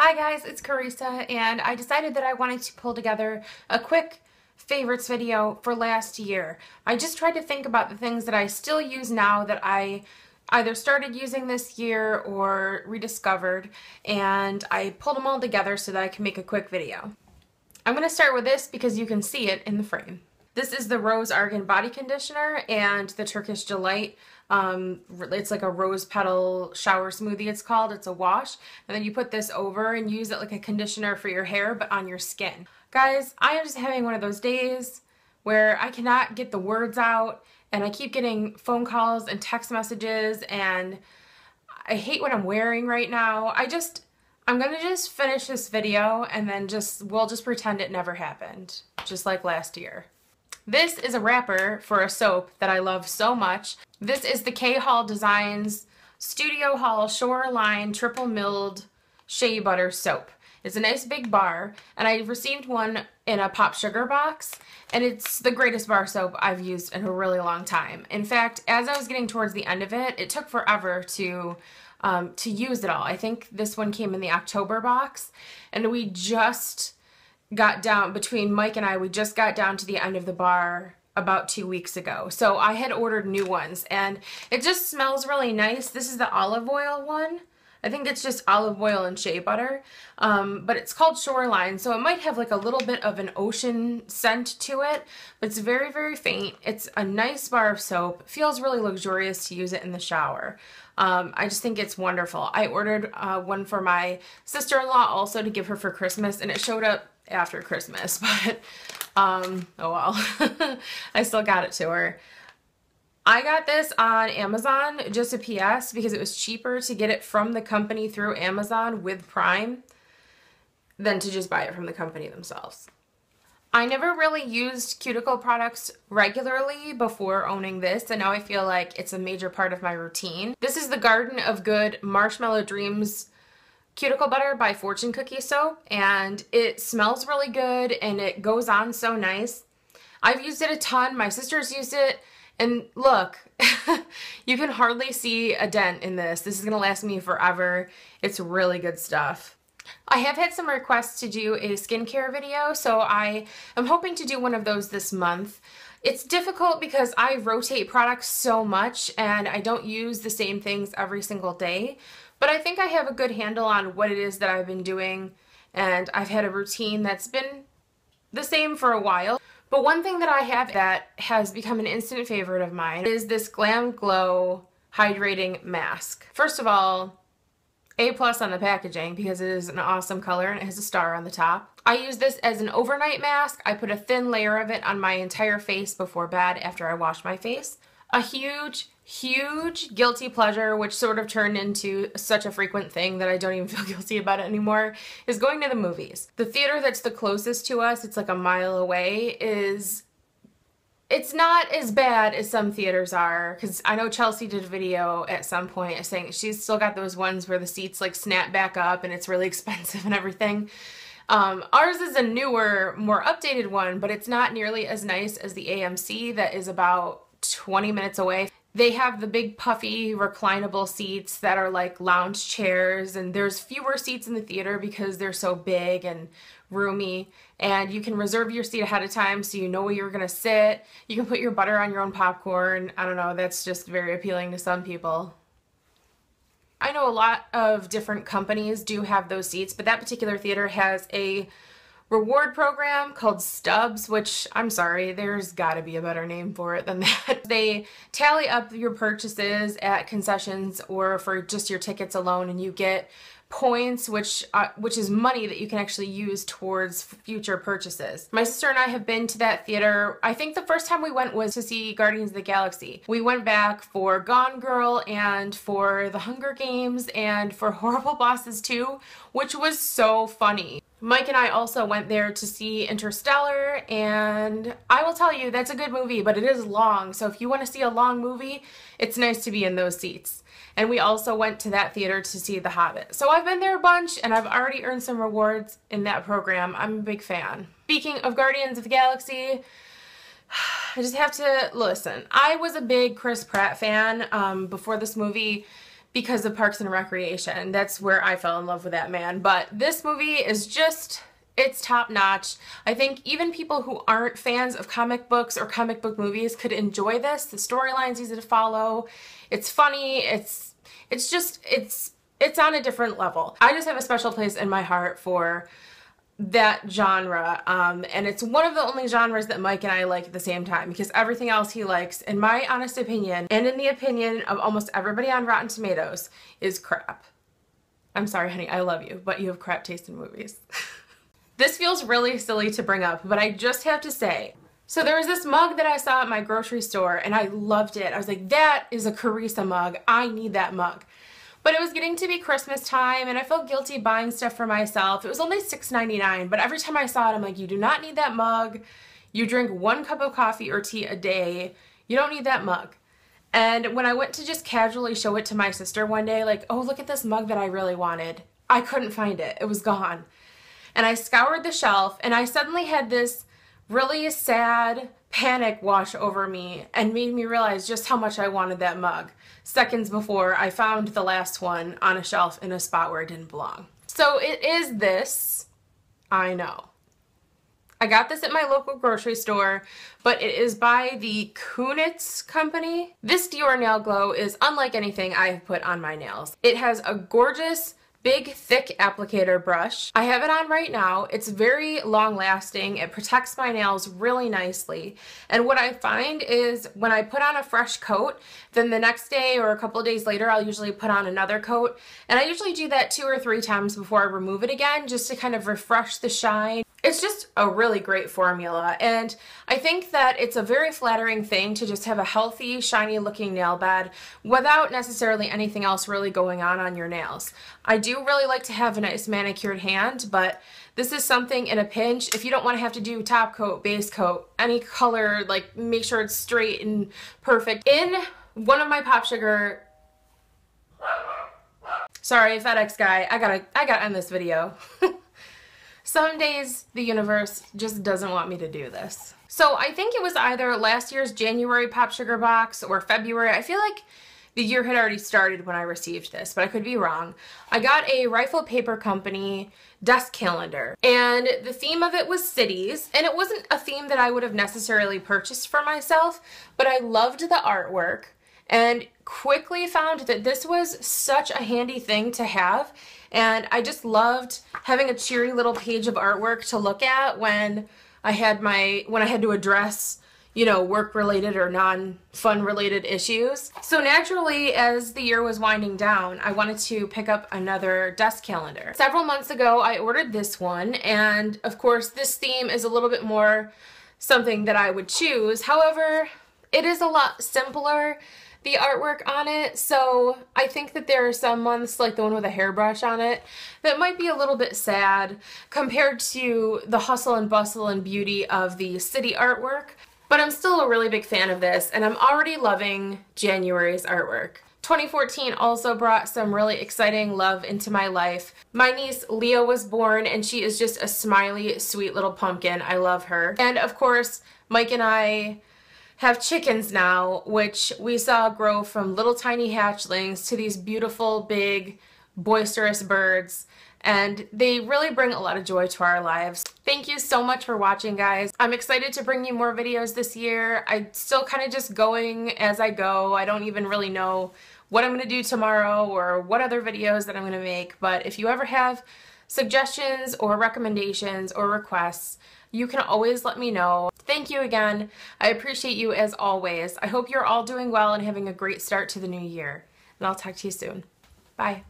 Hi guys, it's Carissa, and I decided that I wanted to pull together a quick favorites video for last year. I just tried to think about the things that I still use now that I either started using this year or rediscovered, and I pulled them all together so that I can make a quick video. I'm going to start with this because you can see it in the frame. This is the Rose Argan Body Conditioner and the Turkish Delight. It's like a rose petal shower smoothie, it's called. It's a wash. And then you put this over and use it like a conditioner for your hair, but on your skin. Guys, I am just having one of those days where I cannot get the words out, and I keep getting phone calls and text messages, and I hate what I'm wearing right now. I'm gonna just finish this video and then we'll just pretend it never happened, just like last year. This is a wrapper for a soap that I love so much. This is the K-Hall Designs Studio Hall Shoreline Triple Milled Shea Butter Soap. It's a nice big bar, and I received one in a Pop Sugar box, and it's the greatest bar soap I've used in a really long time. In fact, as I was getting towards the end of it, it took forever to use it all. I think this one came in the October box, and we just got down, between Mike and I, we just got down to the end of the bar about 2 weeks ago. So I had ordered new ones, and it just smells really nice. This is the olive oil one. I think it's just olive oil and shea butter, but it's called Shoreline, so it might have like a little bit of an ocean scent to it, but it's very, very faint. It's a nice bar of soap. It feels really luxurious to use it in the shower. I just think it's wonderful. I ordered one for my sister-in-law also to give her for Christmas, and it showed up after Christmas, but oh well. I still got it to her. I got this on Amazon, just a PS, because it was cheaper to get it from the company through Amazon with Prime than to just buy it from the company themselves. I never really used Cuticle products regularly before owning this, and now I feel like it's a major part of my routine. This is the Garden of Good Marshmallow Dreams Cuticle Butter by Fortune Cookie Soap, and it smells really good and it goes on so nice. I've used it a ton. My sister's used it, and look, you can hardly see a dent in this. This is gonna last me forever. It's really good stuff. I have had some requests to do a skincare video, so I am hoping to do one of those this month. It's difficult because I rotate products so much and I don't use the same things every single day, but I think I have a good handle on what it is that I've been doing, and I've had a routine that's been the same for a while. But one thing that I have that has become an instant favorite of mine is this GLAMGLOW Hydrating Mask. First of all, A+ on the packaging because it is an awesome color and it has a star on the top. I use this as an overnight mask. I put a thin layer of it on my entire face before bed after I wash my face. A huge guilty pleasure, which sort of turned into such a frequent thing that I don't even feel guilty about it anymore, is going to the movies. The theater that's the closest to us, it's like a mile away, it's not as bad as some theaters are, because I know Chelsea did a video at some point saying she's still got those ones where the seats like snap back up and it's really expensive and everything. Ours is a newer, more updated one, but it's not nearly as nice as the AMC that is about 20 minutes away. They have the big puffy reclinable seats that are like lounge chairs, and there's fewer seats in the theater because they're so big and roomy, and you can reserve your seat ahead of time so you know where you're gonna sit. You can put your butter on your own popcorn. I don't know, that's just very appealing to some people. I know a lot of different companies do have those seats, but that particular theater has a reward program called Stubs, which, I'm sorry, there's gotta be a better name for it than that. They tally up your purchases at concessions or for just your tickets alone, and you get points, which is money that you can actually use towards future purchases. My sister and I have been to that theater. I think the first time we went was to see Guardians of the Galaxy. We went back for Gone Girl and for The Hunger Games and for Horrible Bosses 2, which was so funny. Mike and I also went there to see Interstellar, and I will tell you, that's a good movie, but it is long, so if you want to see a long movie, it's nice to be in those seats. And we also went to that theater to see The Hobbit. So I've been there a bunch, and I've already earned some rewards in that program. I'm a big fan. Speaking of Guardians of the Galaxy, I just have to listen. I was a big Chris Pratt fan before this movie because of Parks and Recreation. That's where I fell in love with that man. But this movie is just, it's top notch. I think even people who aren't fans of comic books or comic book movies could enjoy this. The storyline's easy to follow. It's funny. It's on a different level. I just have a special place in my heart for that genre, and it's one of the only genres that Mike and I like at the same time, because everything else he likes, in my honest opinion, and in the opinion of almost everybody on Rotten Tomatoes, is crap. I'm sorry, honey, I love you, but you have crap taste in movies. This feels really silly to bring up, but I just have to say, so there was this mug that I saw at my grocery store, and I loved it. I was like, that is a Carissa mug. I need that mug. But it was getting to be Christmas time, and I felt guilty buying stuff for myself. It was only $6.99, but every time I saw it, I'm like, you do not need that mug. You drink 1 cup of coffee or tea a day. You don't need that mug. And when I went to just casually show it to my sister one day, like, oh, look at this mug that I really wanted, I couldn't find it. It was gone. And I scoured the shelf, and I suddenly had this really sad panic wash over me and made me realize just how much I wanted that mug seconds before I found the last one on a shelf in a spot where it didn't belong. So it is this, I know. I got this at my local grocery store, but it is by the Könitz company. This Dior Nail Glow is unlike anything I have put on my nails. It has a gorgeous big thick applicator brush. I have it on right now. It's very long lasting. It protects my nails really nicely. And what I find is when I put on a fresh coat, then the next day or a couple of days later, I'll usually put on another coat. And I usually do that 2 or 3 times before I remove it again, just to kind of refresh the shine. It's just a really great formula, and I think that it's a very flattering thing to just have a healthy, shiny looking nail bed without necessarily anything else really going on your nails. I do really like to have a nice manicured hand, but this is something in a pinch. If you don't want to have to do top coat, base coat, any color, like make sure it's straight and perfect. In one of my Pop Sugar, sorry, FedEx guy, I gotta end this video. Some days the universe just doesn't want me to do this. So I think it was either last year's January Pop Sugar box or February. I feel like the year had already started when I received this, but I could be wrong. I got a Rifle Paper Company desk calendar, and the theme of it was cities, and it wasn't a theme that I would have necessarily purchased for myself, but I loved the artwork and quickly found that this was such a handy thing to have. And I just loved having a cheery little page of artwork to look at when I had to address, you know, work-related or non-fun related issues. So naturally, as the year was winding down, I wanted to pick up another desk calendar. Several months ago, I ordered this one, and of course, this theme is a little bit more something that I would choose. However, it is a lot simpler, the artwork on it, so I think that there are some months, like the one with a hairbrush on it, that might be a little bit sad compared to the hustle and bustle and beauty of the city artwork, but I'm still a really big fan of this, and I'm already loving January's artwork. 2014 also brought some really exciting love into my life. My niece Leah was born, and she is just a smiley, sweet little pumpkin. I love her. And of course, Mike and I have chickens now, which we saw grow from little tiny hatchlings to these beautiful, big, boisterous birds, and they really bring a lot of joy to our lives. Thank you so much for watching, guys. I'm excited to bring you more videos this year. I'm still kind of just going as I go. I don't even really know what I'm going to do tomorrow or what other videos that I'm going to make, but if you ever have suggestions or recommendations or requests, you can always let me know. Thank you again. I appreciate you as always. I hope you're all doing well and having a great start to the new year. And I'll talk to you soon. Bye.